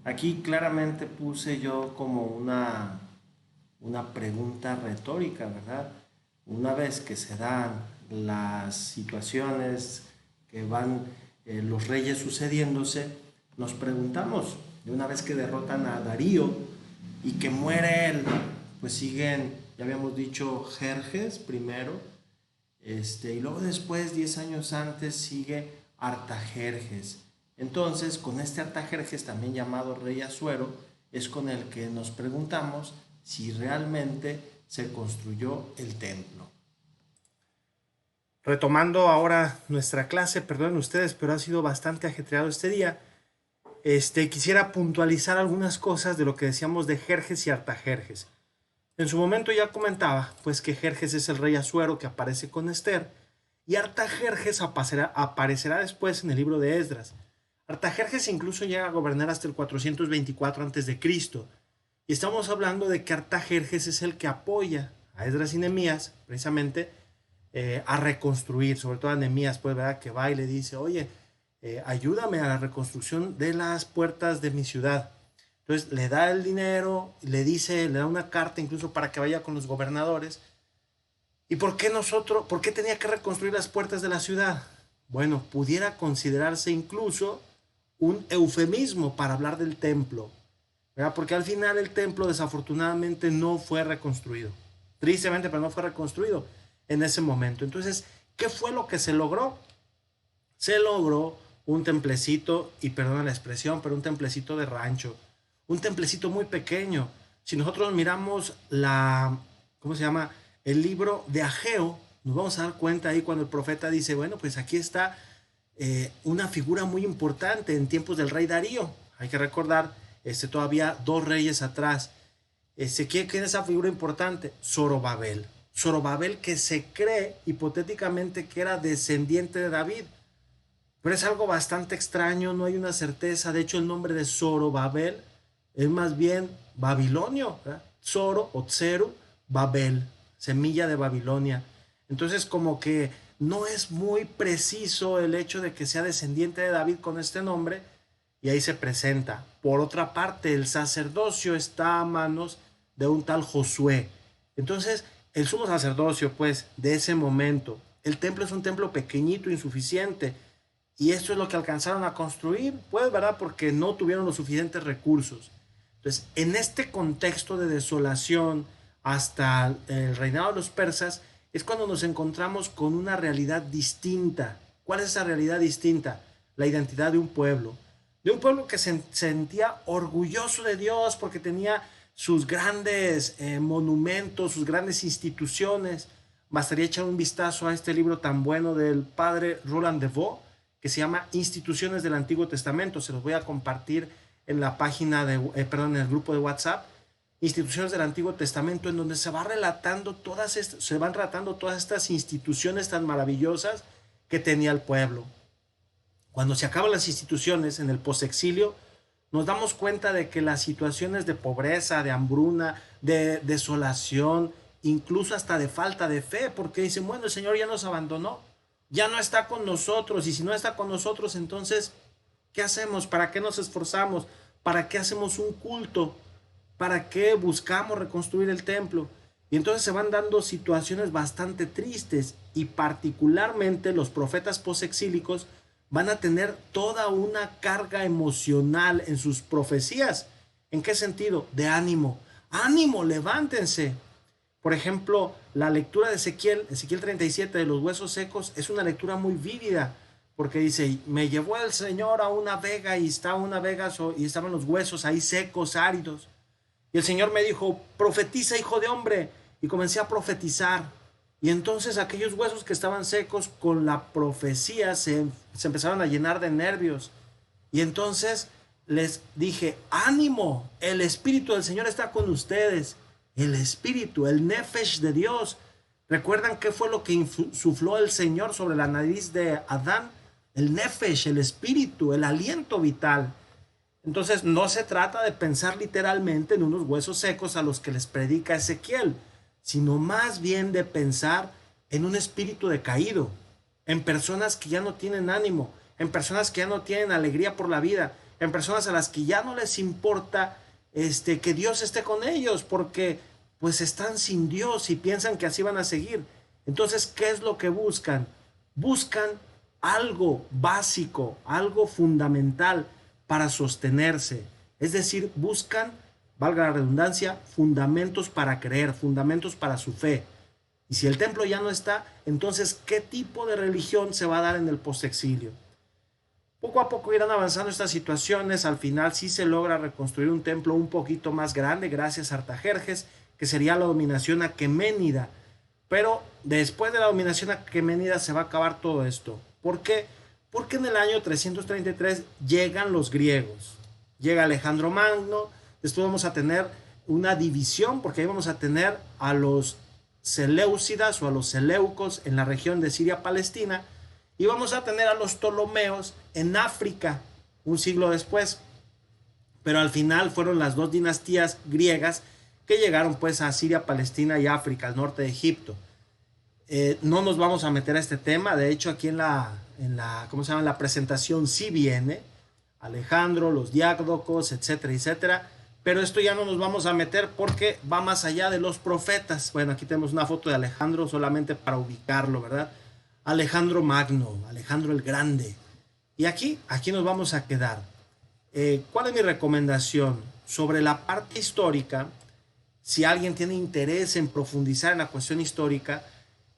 aquí claramente puse yo como una pregunta retórica, ¿verdad? Una vez que se dan las situaciones que van los reyes sucediéndose, nos preguntamos, de una vez que derrotan a Darío y que muere él, pues siguen, ya habíamos dicho, Jerjes primero, y luego después, 10 años antes, sigue Artajerjes. Entonces, con este Artajerjes, también llamado rey Asuero, es con el que nos preguntamos si realmente se construyó el templo. Retomando ahora nuestra clase, perdonen ustedes, pero ha sido bastante ajetreado este día. Quisiera puntualizar algunas cosas de lo que decíamos de Jerjes y Artajerjes. En su momento ya comentaba, pues, que Jerjes es el rey Asuero que aparece con Esther, y Artajerjes aparecerá después en el libro de Esdras. Artajerjes incluso llega a gobernar hasta el 424 a.C., y estamos hablando de que Artajerjes es el que apoya a Esdras y Nehemías, precisamente, a reconstruir, sobre todo a Nehemías, pues, ¿verdad? Que va y le dice, oye, ayúdame a la reconstrucción de las puertas de mi ciudad. Entonces le da el dinero, le da una carta incluso para que vaya con los gobernadores. ¿Y por qué tenía que reconstruir las puertas de la ciudad? Bueno, pudiera considerarse incluso un eufemismo para hablar del templo, ¿verdad? Porque al final el templo desafortunadamente no fue reconstruido. Tristemente, pero no fue reconstruido en ese momento. Entonces, ¿qué fue lo que se logró? Se logró un templecito, y perdona la expresión, pero un templecito de rancho, un templecito muy pequeño. Si nosotros miramos ¿cómo se llama? El libro de Ageo, nos vamos a dar cuenta ahí cuando el profeta dice, bueno, pues aquí está una figura muy importante en tiempos del rey Darío. Hay que recordar, todavía 2 reyes atrás. ¿Quién es esa figura importante? Zorobabel. Zorobabel, que se cree hipotéticamente que era descendiente de David. Pero es algo bastante extraño, no hay una certeza. De hecho, el nombre de Zorobabel es más bien babilonio, ¿verdad? Zoro o Tseru, Babel, semilla de Babilonia. Entonces, como que no es muy preciso el hecho de que sea descendiente de David con este nombre, y ahí se presenta. Por otra parte, el sacerdocio está a manos de un tal Josué. Entonces, el sumo sacerdocio, pues, de ese momento, el templo es un templo pequeñito, insuficiente, y esto es lo que alcanzaron a construir, pues, ¿verdad? Porque no tuvieron los suficientes recursos. Entonces, en este contexto de desolación hasta el reinado de los persas, es cuando nos encontramos con una realidad distinta. ¿Cuál es esa realidad distinta? La identidad de un pueblo que se sentía orgulloso de Dios porque tenía sus grandes monumentos, sus grandes instituciones. Bastaría echar un vistazo a este libro tan bueno del padre Roland de Vaux, que se llama Instituciones del Antiguo Testamento. Se los voy a compartir en la página en el grupo de WhatsApp. Instituciones del Antiguo Testamento, en donde se van relatando todas estas instituciones tan maravillosas que tenía el pueblo. Cuando se acaban las instituciones en el posexilio, nos damos cuenta de que las situaciones de pobreza, de hambruna, de desolación, incluso hasta de falta de fe, porque dicen, bueno, el Señor ya nos abandonó, ya no está con nosotros, y si no está con nosotros, entonces, ¿qué hacemos? ¿Para qué nos esforzamos? ¿Para qué hacemos un culto? ¿Para qué buscamos reconstruir el templo? Y entonces se van dando situaciones bastante tristes, y particularmente los profetas posexílicos van a tener toda una carga emocional en sus profecías. ¿En qué sentido? De ánimo. Ánimo, levántense. Por ejemplo, la lectura de Ezequiel 37 de los huesos secos es una lectura muy vívida, porque dice, me llevó el Señor a una vega y estaba una vega y estaban los huesos ahí secos, áridos. Y el Señor me dijo, profetiza, hijo de hombre. Y comencé a profetizar. Y entonces aquellos huesos que estaban secos con la profecía se empezaron a llenar de nervios. Y entonces les dije, ánimo, el Espíritu del Señor está con ustedes. El Espíritu, el Nefesh de Dios. ¿Recuerdan qué fue lo que insufló el Señor sobre la nariz de Adán? El Nefesh, el Espíritu, el aliento vital. Entonces no se trata de pensar literalmente en unos huesos secos a los que les predica Ezequiel, sino más bien de pensar en un espíritu decaído, en personas que ya no tienen ánimo, en personas que ya no tienen alegría por la vida, en personas a las que ya no les importa que Dios esté con ellos, porque pues están sin Dios y piensan que así van a seguir. Entonces, ¿qué es lo que buscan? Buscan algo básico, algo fundamental para sostenerse. Es decir, buscan, valga la redundancia, fundamentos para creer, fundamentos para su fe. Y si el templo ya no está, entonces, ¿qué tipo de religión se va a dar en el postexilio? Poco a poco irán avanzando estas situaciones. Al final sí se logra reconstruir un templo un poquito más grande gracias a Artajerjes, que sería la dominación aqueménida. Pero después de la dominación aqueménida se va a acabar todo esto. ¿Por qué? Porque en el año 333 llegan los griegos. Llega Alejandro Magno. Después vamos a tener una división, porque ahí vamos a tener a los Seleucidas o a los Seleucos en la región de Siria-Palestina. Y vamos a tener a los Ptolomeos en África, un siglo después. Pero al final fueron las dos dinastías griegas que llegaron pues a Siria, Palestina y África, al norte de Egipto. No nos vamos a meter a este tema. De hecho, aquí en la ¿cómo se llama? En la presentación sí viene Alejandro, los diádocos, etcétera, etcétera. Pero esto ya no nos vamos a meter porque va más allá de los profetas. Bueno, aquí tenemos una foto de Alejandro solamente para ubicarlo, ¿verdad? Alejandro Magno, Alejandro el Grande. Y aquí nos vamos a quedar. ¿Cuál es mi recomendación? Sobre la parte histórica, si alguien tiene interés en profundizar en la cuestión histórica,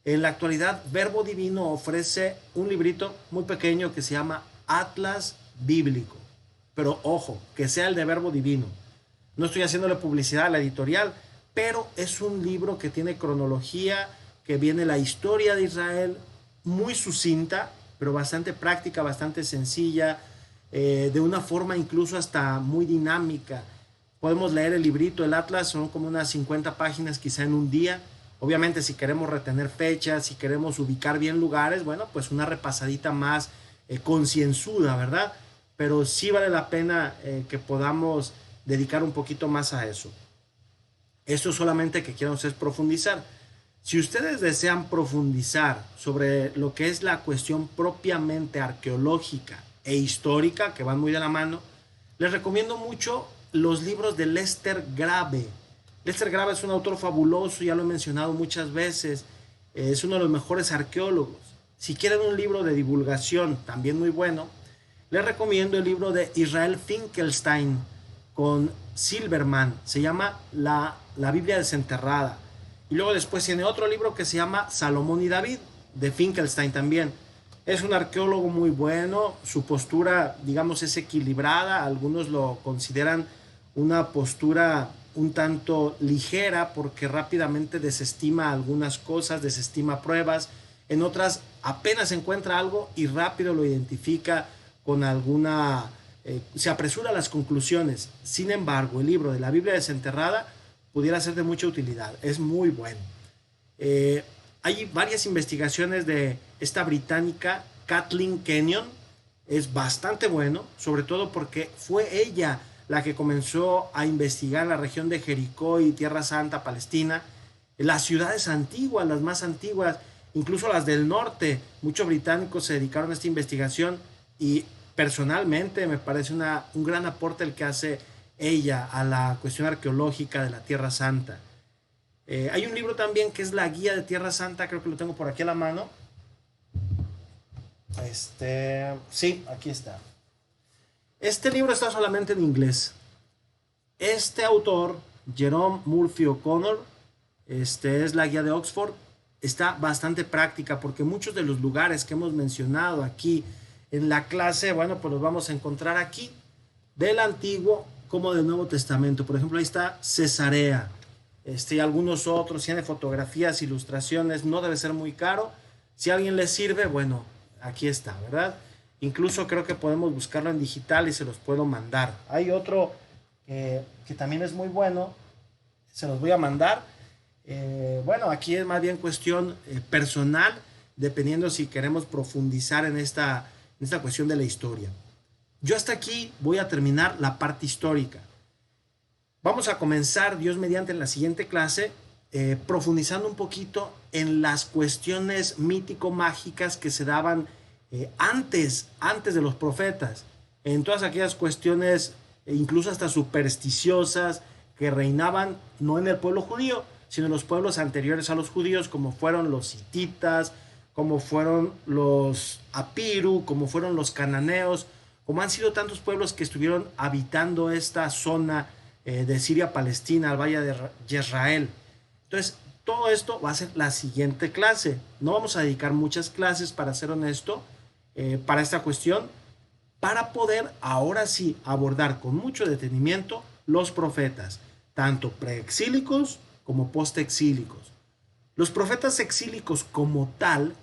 en la actualidad Verbo Divino ofrece un librito muy pequeño que se llama Atlas Bíblico. Pero ojo, que sea el de Verbo Divino. No estoy haciéndole publicidad a la editorial, pero es un libro que tiene cronología, que viene la historia de Israel, muy sucinta, pero bastante práctica, bastante sencilla, de una forma incluso hasta muy dinámica. Podemos leer el librito, el Atlas, son como unas 50 páginas quizá en un día. Obviamente si queremos retener fechas, si queremos ubicar bien lugares, bueno, pues una repasadita más concienzuda, ¿verdad? Pero sí vale la pena que podamos dedicar un poquito más a eso. Esto solamente que quieran ustedes profundizar. Si ustedes desean profundizar sobre lo que es la cuestión propiamente arqueológica e histórica, que van muy de la mano, les recomiendo mucho los libros de Lester Grave. Lester Grave es un autor fabuloso, ya lo he mencionado muchas veces, es uno de los mejores arqueólogos. Si quieren un libro de divulgación también muy bueno, les recomiendo el libro de Israel Finkelstein con Silverman, se llama La Biblia desenterrada. Y luego después tiene otro libro que se llama Salomón y David, de Finkelstein también. Es un arqueólogo muy bueno, su postura, digamos, es equilibrada, algunos lo consideran una postura un tanto ligera porque rápidamente desestima algunas cosas, desestima pruebas, en otras apenas encuentra algo y rápido lo identifica con alguna, se apresura a las conclusiones. Sin embargo, el libro de la Biblia desenterrada pudiera ser de mucha utilidad, es muy bueno. Hay varias investigaciones de esta británica Kathleen Kenyon, es bastante bueno, sobre todo porque fue ella la que comenzó a investigar la región de Jericó y Tierra Santa, Palestina, las ciudades antiguas, las más antiguas, incluso las del norte. Muchos británicos se dedicaron a esta investigación y personalmente me parece un gran aporte el que hace ella a la cuestión arqueológica de la Tierra Santa. Hay un libro también que es la Guía de Tierra Santa, creo que lo tengo por aquí a la mano. Sí, aquí está. Este libro está solamente en inglés. Este autor, Jerome Murphy O'Connor, es la guía de Oxford. Está bastante práctica porque muchos de los lugares que hemos mencionado aquí en la clase, bueno, pues los vamos a encontrar aquí, del Antiguo como del Nuevo Testamento. Por ejemplo, ahí está Cesarea, y algunos otros, tiene fotografías, ilustraciones, no debe ser muy caro. Si a alguien le sirve, bueno, aquí está, ¿verdad? Incluso creo que podemos buscarlo en digital y se los puedo mandar. Hay otro que también es muy bueno, se los voy a mandar. Bueno, aquí es más bien cuestión personal, dependiendo si queremos profundizar en esta cuestión de la historia. Yo hasta aquí voy a terminar la parte histórica. Vamos a comenzar, Dios mediante, en la siguiente clase, profundizando un poquito en las cuestiones mítico-mágicas que se daban antes de los profetas, en todas aquellas cuestiones, incluso hasta supersticiosas, que reinaban no en el pueblo judío, sino en los pueblos anteriores a los judíos, como fueron los hititas, como fueron los apiru, como fueron los cananeos, como han sido tantos pueblos que estuvieron habitando esta zona de Siria, Palestina, al Valle de Israel. Entonces, todo esto va a ser la siguiente clase. No vamos a dedicar muchas clases, para ser honesto, para esta cuestión, para poder ahora sí abordar con mucho detenimiento los profetas, tanto preexílicos como postexílicos. Los profetas exílicos como tal,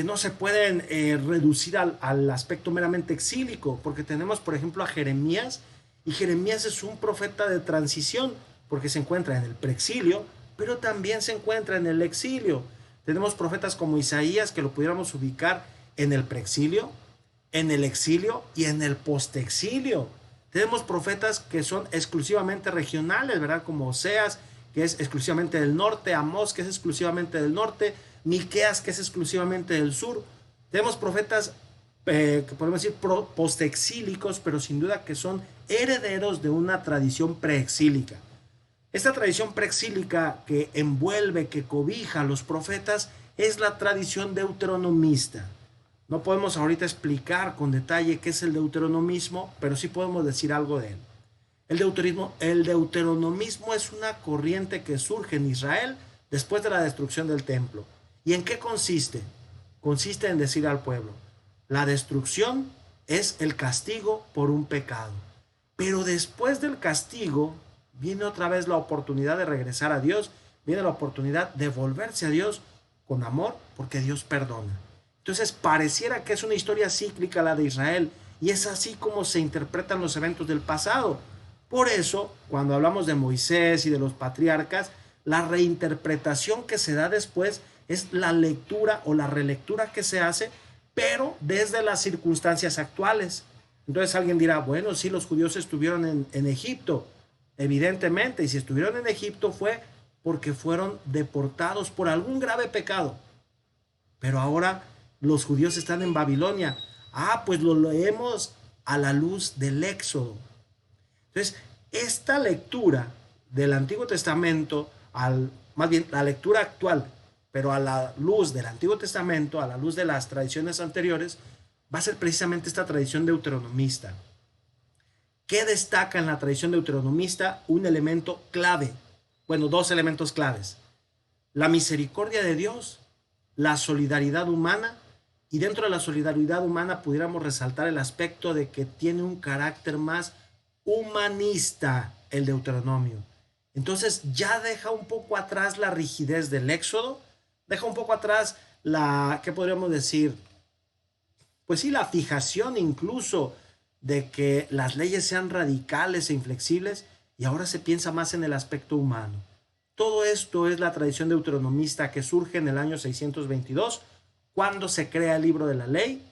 no se pueden reducir al aspecto meramente exílico, porque tenemos, por ejemplo, a Jeremías, y Jeremías es un profeta de transición, porque se encuentra en el preexilio, pero también se encuentra en el exilio. Tenemos profetas como Isaías, que lo pudiéramos ubicar en el preexilio, en el exilio y en el postexilio. Tenemos profetas que son exclusivamente regionales, ¿verdad? Como Oseas, que es exclusivamente del norte, Amós, que es exclusivamente del norte, Miqueas, que es exclusivamente del sur. Tenemos profetas que podemos decir postexílicos, pero sin duda que son herederos de una tradición preexílica. Esta tradición preexílica que envuelve, que cobija a los profetas, es la tradición deuteronomista. No podemos ahorita explicar con detalle qué es el deuteronomismo, pero sí podemos decir algo de él. El deuteronomismo es una corriente que surge en Israel después de la destrucción del templo. ¿Y en qué consiste? Consiste en decir al pueblo, la destrucción es el castigo por un pecado. Pero después del castigo viene otra vez la oportunidad de regresar a Dios, viene la oportunidad de volverse a Dios con amor, porque Dios perdona. Entonces pareciera que es una historia cíclica la de Israel, y es así como se interpretan los eventos del pasado. Por eso, cuando hablamos de Moisés y de los patriarcas, la reinterpretación que se da después es la lectura o la relectura que se hace, pero desde las circunstancias actuales. Entonces alguien dirá, bueno, sí, los judíos estuvieron en Egipto, evidentemente, y si estuvieron en Egipto fue porque fueron deportados por algún grave pecado. Pero ahora los judíos están en Babilonia. Ah, pues lo leemos a la luz del Éxodo. Entonces, esta lectura del Antiguo Testamento, más bien la lectura actual, pero a la luz del Antiguo Testamento, a la luz de las tradiciones anteriores, va a ser precisamente esta tradición deuteronomista. ¿Qué destaca en la tradición deuteronomista? Un elemento clave, bueno, dos elementos claves: la misericordia de Dios, la solidaridad humana, y dentro de la solidaridad humana pudiéramos resaltar el aspecto de que tiene un carácter más humanista el Deuteronomio. Entonces ya deja un poco atrás la rigidez del Éxodo, deja un poco atrás ¿qué podríamos decir? Pues sí, la fijación incluso de que las leyes sean radicales e inflexibles, y ahora se piensa más en el aspecto humano. Todo esto es la tradición deuteronomista que surge en el año 622, cuando se crea el libro de la ley,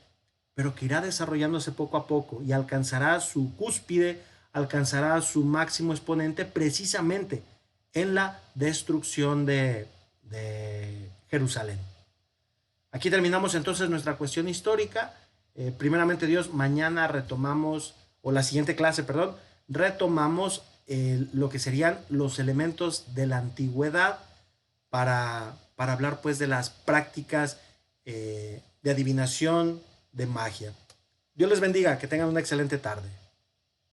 pero que irá desarrollándose poco a poco y alcanzará su cúspide, alcanzará su máximo exponente precisamente en la destrucción de Jerusalén. Aquí terminamos entonces nuestra cuestión histórica. Primeramente Dios, mañana retomamos, o la siguiente clase, perdón, retomamos lo que serían los elementos de la antigüedad para hablar pues de las prácticas de adivinación, de magia. Dios les bendiga, que tengan una excelente tarde.